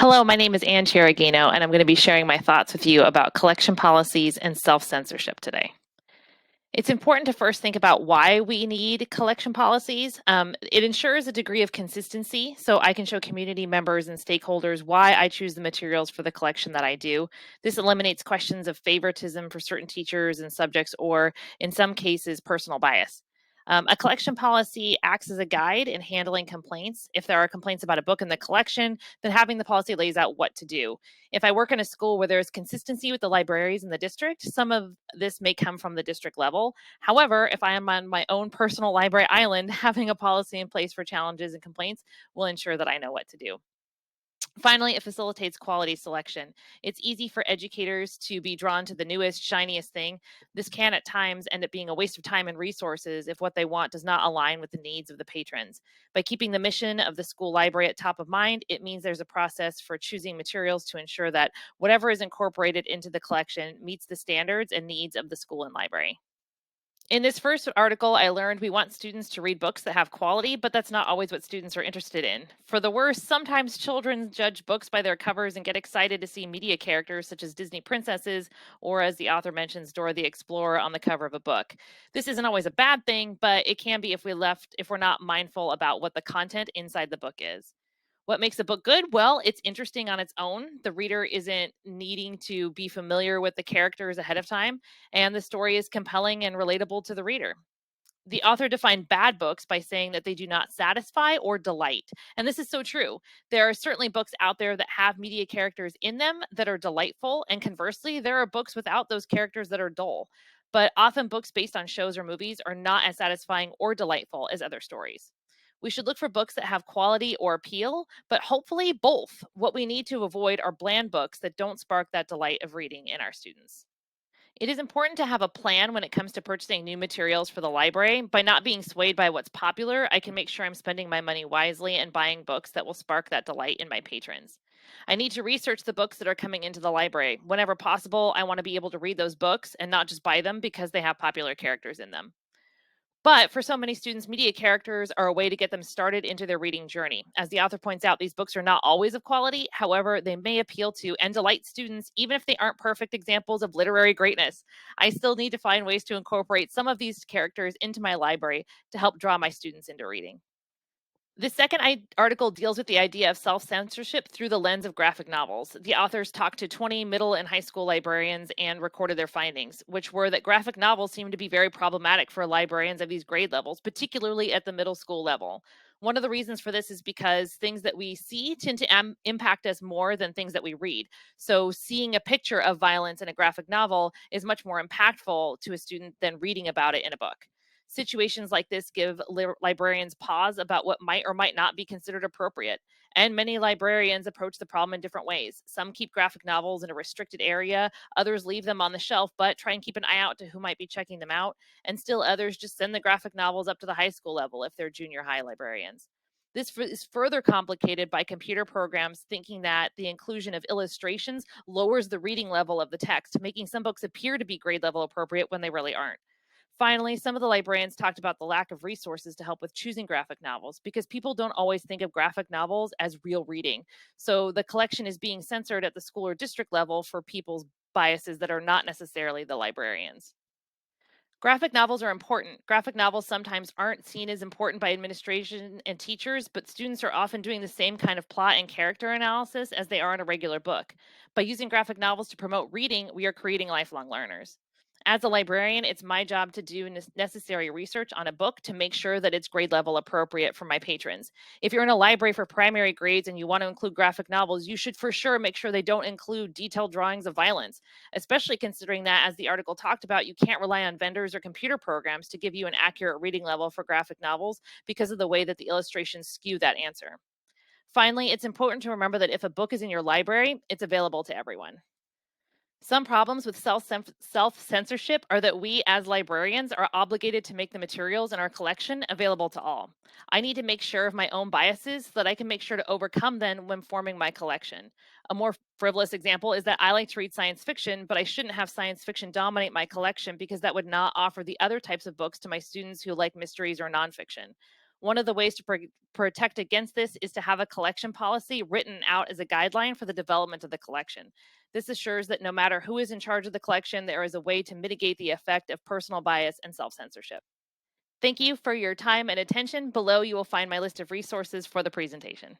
Hello, my name is Ann Cheragino, and I'm going to be sharing my thoughts with you about collection policies and self-censorship today. It's important to first think about why we need collection policies. It ensures a degree of consistency, so I can show community members and stakeholders why I choose the materials for the collection that I do. This eliminates questions of favoritism for certain teachers and subjects, or in some cases, personal bias. A collection policy acts as a guide in handling complaints. If there are complaints about a book in the collection, then having the policy lays out what to do. If I work in a school where there's consistency with the libraries in the district, some of this may come from the district level. However, if I am on my own personal library island, having a policy in place for challenges and complaints will ensure that I know what to do. Finally, it facilitates quality selection. It's easy for educators to be drawn to the newest, shiniest thing. This can at times end up being a waste of time and resources if what they want does not align with the needs of the patrons. By keeping the mission of the school library at top of mind, it means there's a process for choosing materials to ensure that whatever is incorporated into the collection meets the standards and needs of the school and library. In this first article, I learned we want students to read books that have quality, but that's not always what students are interested in. For the worst, sometimes children judge books by their covers and get excited to see media characters such as Disney princesses, or as the author mentions, Dora the Explorer on the cover of a book. This isn't always a bad thing, but it can be if we're not mindful about what the content inside the book is. What makes a book good? Well, it's interesting on its own. The reader isn't needing to be familiar with the characters ahead of time, and the story is compelling and relatable to the reader. The author defined bad books by saying that they do not satisfy or delight. And this is so true. There are certainly books out there that have media characters in them that are delightful. And conversely, there are books without those characters that are dull. But often, books based on shows or movies are not as satisfying or delightful as other stories. We should look for books that have quality or appeal, but hopefully both. What we need to avoid are bland books that don't spark that delight of reading in our students. It is important to have a plan when it comes to purchasing new materials for the library. By not being swayed by what's popular, I can make sure I'm spending my money wisely and buying books that will spark that delight in my patrons. I need to research the books that are coming into the library. Whenever possible, I want to be able to read those books and not just buy them because they have popular characters in them. But for so many students, media characters are a way to get them started into their reading journey. As the author points out, these books are not always of quality. However, they may appeal to and delight students, even if they aren't perfect examples of literary greatness. I still need to find ways to incorporate some of these characters into my library to help draw my students into reading. The second article deals with the idea of self censorship through the lens of graphic novels. The authors talked to 20 middle and high school librarians and recorded their findings, which were that graphic novels seem to be very problematic for librarians of these grade levels, particularly at the middle school level. One of the reasons for this is because things that we see tend to impact us more than things that we read. So, seeing a picture of violence in a graphic novel is much more impactful to a student than reading about it in a book. Situations like this give librarians pause about what might or might not be considered appropriate. And many librarians approach the problem in different ways. Some keep graphic novels in a restricted area, others leave them on the shelf, but try and keep an eye out to who might be checking them out. And still others just send the graphic novels up to the high school level if they're junior high librarians. This is further complicated by computer programs thinking that the inclusion of illustrations lowers the reading level of the text, making some books appear to be grade level appropriate when they really aren't. Finally, some of the librarians talked about the lack of resources to help with choosing graphic novels because people don't always think of graphic novels as real reading. So the collection is being censored at the school or district level for people's biases that are not necessarily the librarians. Graphic novels are important. Graphic novels sometimes aren't seen as important by administration and teachers, but students are often doing the same kind of plot and character analysis as they are in a regular book. By using graphic novels to promote reading, we are creating lifelong learners. As a librarian, it's my job to do necessary research on a book to make sure that it's grade level appropriate for my patrons. If you're in a library for primary grades and you want to include graphic novels, you should for sure make sure they don't include detailed drawings of violence, especially considering that, as the article talked about, you can't rely on vendors or computer programs to give you an accurate reading level for graphic novels because of the way that the illustrations skew that answer. Finally, it's important to remember that if a book is in your library, it's available to everyone. Some problems with self censorship are that we, as librarians, are obligated to make the materials in our collection available to all. I need to make sure of my own biases so that I can make sure to overcome them when forming my collection. A more frivolous example is that I like to read science fiction, but I shouldn't have science fiction dominate my collection because that would not offer the other types of books to my students who like mysteries or nonfiction. One of the ways to protect against this is to have a collection policy written out as a guideline for the development of the collection. This assures that no matter who is in charge of the collection, there is a way to mitigate the effect of personal bias and self-censorship. Thank you for your time and attention. Below, you will find my list of resources for the presentation.